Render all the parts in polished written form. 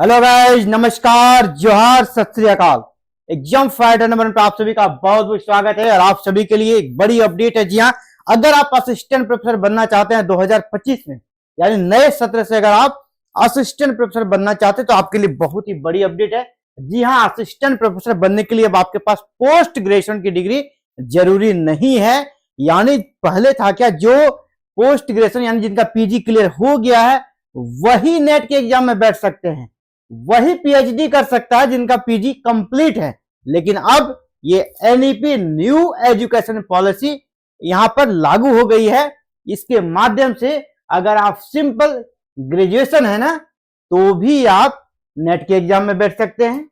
Hello guys, नमस्कार, जोहार, सत श्री अकाल। एग्जाम फाइटर नंबर पर आप सभी का बहुत बहुत स्वागत है। और आप सभी के लिए एक बड़ी अपडेट है। जी हाँ, अगर आप असिस्टेंट प्रोफेसर बनना चाहते हैं 2025 में, यानी नए सत्र से अगर आप असिस्टेंट प्रोफेसर बनना चाहते हैं तो आपके लिए बहुत ही बड़ी अपडेट है। जी हाँ, असिस्टेंट प्रोफेसर बनने के लिए अब आपके पास पोस्ट ग्रेजुएशन की डिग्री जरूरी नहीं है। यानी पहले था क्या, जो पोस्ट ग्रेजुएशन यानी जिनका पीजी क्लियर हो गया है वही नेट के एग्जाम में बैठ सकते हैं, वही पीएचडी कर सकता है जिनका पीजी कंप्लीट है। लेकिन अब ये एनईपी न्यू एजुकेशन पॉलिसी यहां पर लागू हो गई है। इसके माध्यम से अगर आप सिंपल ग्रेजुएशन है ना, तो भी आप नेट के एग्जाम में बैठ सकते हैं।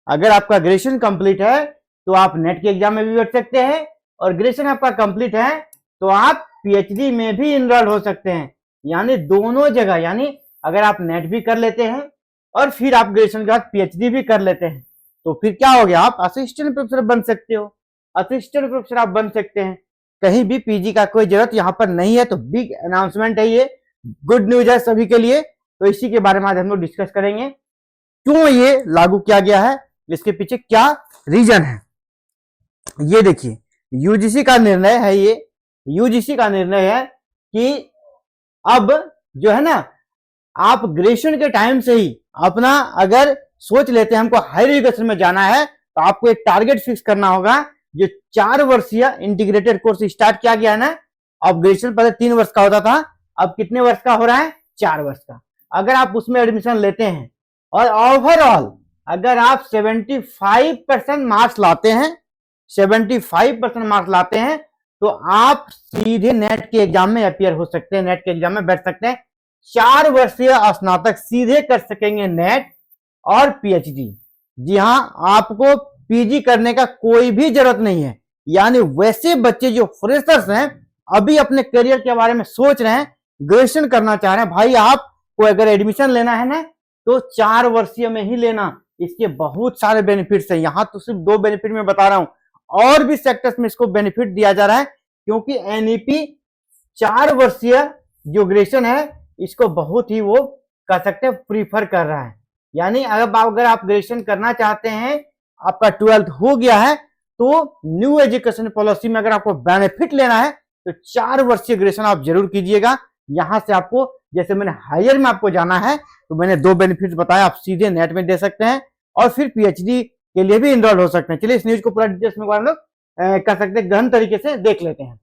अगर आपका ग्रेजुएशन कंप्लीट है तो आप नेट के एग्जाम में भी बैठ सकते हैं, और ग्रेजुएशन आपका कंप्लीट है तो आप पीएचडी में भी इनरोल हो सकते हैं। यानी दोनों जगह, यानी अगर आप नेट भी कर लेते हैं और फिर आप ग्रेजुएशन के बाद पीएचडी भी कर लेते हैं तो फिर क्या हो गया, आप असिस्टेंट प्रोफेसर बन सकते हो। असिस्टेंट प्रोफेसर आप बन सकते हैं, कहीं भी पीजी का कोई जरूरत यहां पर नहीं है। तो बिग अनाउंसमेंट है ये, गुड न्यूज है सभी के लिए। तो इसी के बारे में आज हम लोग डिस्कस करेंगे, क्यों ये लागू किया गया है, इसके पीछे क्या रीजन है। ये देखिए, यूजीसी का निर्णय है, ये यूजीसी का निर्णय है कि अब जो है ना, आप ग्रेजुएशन के टाइम से ही अपना अगर सोच लेते हैं हमको हायर एजुकेशन में जाना है, तो आपको एक टारगेट फिक्स करना होगा। जो 4 वर्षीय इंटीग्रेटेड कोर्स स्टार्ट किया गया है ना, अब ग्रेजुएशन पहले 3 वर्ष का होता था, अब कितने वर्ष का हो रहा है, 4 वर्ष का। अगर आप उसमें एडमिशन लेते हैं और ओवरऑल अगर आप 75% मार्क्स लाते हैं, 75% मार्क्स लाते हैं, तो आप सीधे नेट के एग्जाम में अपीयर हो सकते हैं, नेट के एग्जाम में बैठ सकते हैं। 4 वर्षीय स्नातक सीधे कर सकेंगे नेट और पीएचडी। जी हां, आपको पीजी करने का कोई भी जरूरत नहीं है। यानी वैसे बच्चे जो फ्रेशर्स हैं, अभी अपने करियर के बारे में सोच रहे हैं, ग्रेजुएशन करना चाह रहे हैं, भाई आपको अगर एडमिशन लेना है ना तो 4 वर्षीय में ही लेना। इसके बहुत सारे बेनिफिट्स हैं, यहां तो सिर्फ 2 बेनिफिट में बता रहा हूं, और भी सेक्टर्स में इसको बेनिफिट दिया जा रहा है। क्योंकि एनईपी 4 वर्षीय जो ग्रेजुएशन है इसको बहुत ही वो कह सकते हैं प्रीफर कर रहा है। यानी अगर आप ग्रेजुएशन करना चाहते हैं, आपका 12th हो गया है, तो न्यू एजुकेशन पॉलिसी में अगर आपको बेनिफिट लेना है तो 4 वर्षीय ग्रेजुएशन आप जरूर कीजिएगा। यहां से आपको, जैसे मैंने हायर में आपको जाना है तो मैंने 2 बेनिफिट बताया, आप सीधे नेट में दे सकते हैं और फिर पीएचडी के लिए भी इनरोल हो सकते हैं। चलिए इस न्यूज को पूरा डिटेल्स में हम लोग कर सकते हैं, गहन तरीके से देख लेते हैं।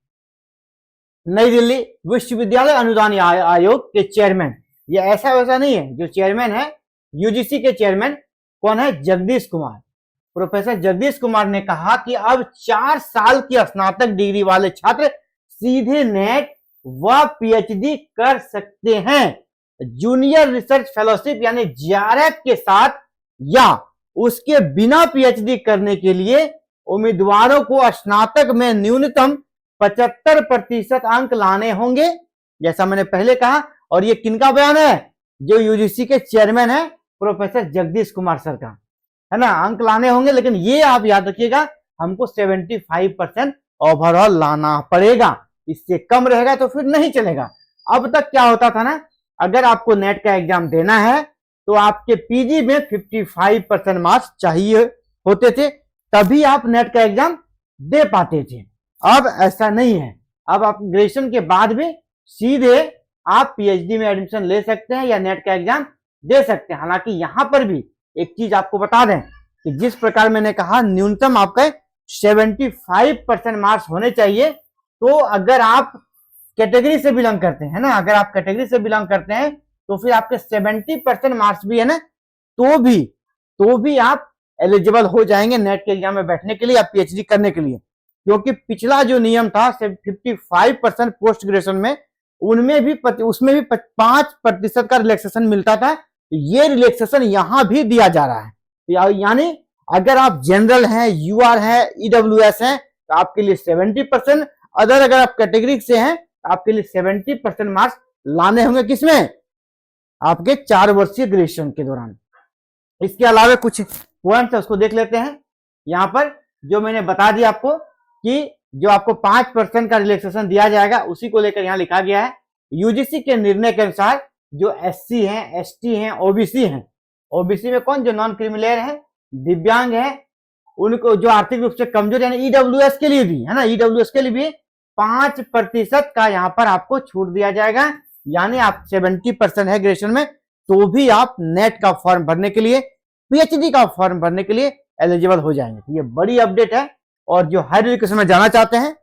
नई दिल्ली विश्वविद्यालय अनुदान आयोग के चेयरमैन, ये ऐसा वैसा नहीं है, जो चेयरमैन है यूजीसी के चेयरमैन कौन है, जगदीश कुमार। प्रोफेसर जगदीश कुमार ने कहा कि अब 4 साल की स्नातक डिग्री वाले छात्र सीधे नेट व पीएचडी कर सकते हैं। जूनियर रिसर्च फेलोशिप यानी जेआरएफ के साथ या उसके बिना पीएचडी करने के लिए उम्मीदवारों को स्नातक में न्यूनतम 75% अंक लाने होंगे, जैसा मैंने पहले कहा। और ये किनका बयान है, जो यूजीसी के चेयरमैन है प्रोफेसर जगदीश कुमार सर का, है ना। अंक लाने होंगे, लेकिन ये आप याद रखिएगा, हमको 75% ओवरऑल लाना पड़ेगा। इससे कम रहेगा तो फिर नहीं चलेगा। अब तक क्या होता था ना, अगर आपको नेट का एग्जाम देना है तो आपके पीजी में 55% मार्क्स चाहिए होते थे, तभी आप नेट का एग्जाम दे पाते थे। अब ऐसा नहीं है, अब आप ग्रेजुएशन के बाद भी सीधे आप पीएचडी में एडमिशन ले सकते हैं या नेट का एग्जाम दे सकते हैं। हालांकि यहां पर भी एक चीज आपको बता दें कि जिस प्रकार मैंने कहा न्यूनतम आपका 75% मार्क्स होने चाहिए, तो अगर आप कैटेगरी से बिलोंग करते हैं ना, अगर आप कैटेगरी से बिलोंग करते हैं तो फिर आपके 70% मार्क्स भी है ना, तो भी आप एलिजिबल हो जाएंगे नेट के एग्जाम में बैठने के लिए या पीएचडी करने के लिए। क्योंकि पिछला जो नियम था 55% पोस्ट ग्रेजुएशन में, उसमें भी 5% का रिलैक्सेशन मिलता था। ये रिलैक्सेशन यहां भी दिया जा रहा है। यानी अगर आप जनरल हैं, यूआर हैं, ईडब्ल्यूएस हैं, तो आपके लिए 70%, अगर आप कैटेगरी से हैं तो आपके लिए 70% मार्क्स लाने होंगे। किसमें, आपके 4 वर्षीय ग्रेजुएशन के दौरान। इसके अलावा कुछ पॉइंट्स उसको देख लेते हैं। यहां पर जो मैंने बता दिया आपको कि जो आपको 5% का रिलैक्सेशन दिया जाएगा, उसी को लेकर यहां लिखा गया है। यूजीसी के निर्णय के अनुसार जो एससी हैं, एसटी हैं, ओबीसी हैं, ओबीसी में कौन, जो नॉन क्रीमी है, दिव्यांग है, उनको जो आर्थिक रूप से कमजोर, यानी ईडब्ल्यूएस के लिए भी है ना, ईडब्ल्यूएस के लिए भी 5% का यहाँ पर आपको छूट दिया जाएगा। यानी आप 70% है ग्रेजुएशन में तो भी आप नेट का फॉर्म भरने के लिए, पीएचडी का फॉर्म भरने के लिए एलिजिबल हो जाएंगे। तो ये बड़ी अपडेट है। और जो हायर एजुकेशन में जाना चाहते हैं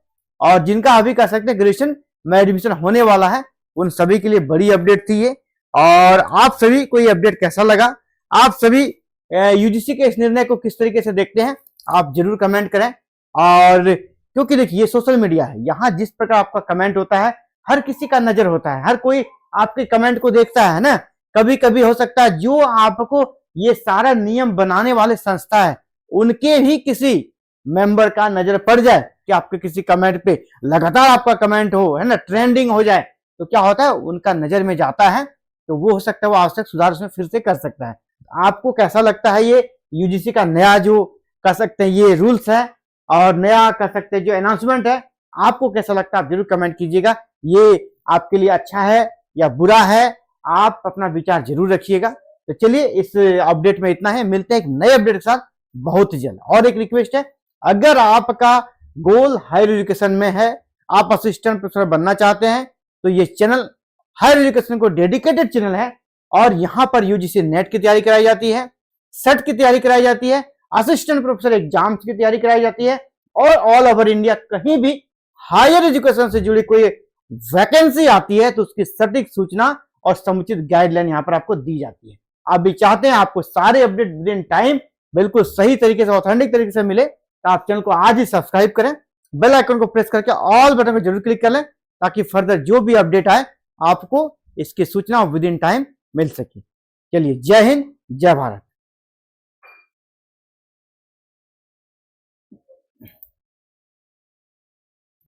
और जिनका अभी कह सकते हैं ग्रेजुएशन में एडमिशन होने वाला है, उन सभी के लिए बड़ी अपडेट थी ये। और आप सभी को ये अपडेट कैसा लगा, आप सभी यूजीसी के इस निर्णय को किस तरीके से देखते हैं, आप जरूर कमेंट करें। और क्योंकि देखिए ये सोशल मीडिया है, यहाँ जिस प्रकार आपका कमेंट होता है, हर किसी का नजर होता है, हर कोई आपके कमेंट को देखता है ना। कभी कभी हो सकता है जो आपको ये सारा नियम बनाने वाले संस्था है, उनके भी किसी मेंबर का नजर पड़ जाए कि आपके किसी कमेंट पे लगातार आपका कमेंट हो, है ना, ट्रेंडिंग हो जाए, तो क्या होता है, उनका नजर में जाता है, तो वो हो सकता है वो आवश्यक सुधार उसमें फिर से कर सकता है। आपको कैसा लगता है ये यूजीसी का नया जो कह सकते हैं ये रूल्स है और नया कह सकते हैं जो अनाउंसमेंट है, आपको कैसा लगता है आप जरूर कमेंट कीजिएगा। ये आपके लिए अच्छा है या बुरा है, आप अपना विचार जरूर रखिएगा। तो चलिए इस अपडेट में इतना है, मिलते हैं एक नए अपडेट के साथ बहुत जल्द। और एक रिक्वेस्ट है, अगर आपका गोल हायर एजुकेशन में है, आप असिस्टेंट प्रोफेसर बनना चाहते हैं, तो ये चैनल हायर एजुकेशन को डेडिकेटेड चैनल है। और यहाँ पर यूजीसी नेट की तैयारी कराई जाती है, सेट की तैयारी कराई जाती है, असिस्टेंट प्रोफेसर एग्जाम्स की तैयारी कराई जाती है, और ऑल ओवर इंडिया कहीं भी हायर एजुकेशन से जुड़ी कोई वैकेंसी आती है तो उसकी सटीक सूचना और समुचित गाइडलाइन यहाँ पर आपको दी जाती है। आप भी चाहते हैं आपको सारे अपडेट विद इन टाइम बिल्कुल सही तरीके से, ऑथेंटिक तरीके से मिले, तो आप चैनल को आज ही सब्सक्राइब करें, बेल आइकन को प्रेस करके ऑल बटन को जरूर क्लिक कर लें, ताकि फर्दर जो भी अपडेट आए आपको इसकी सूचना विद इन टाइम मिल सके। चलिए, जय हिंद, जय भारत।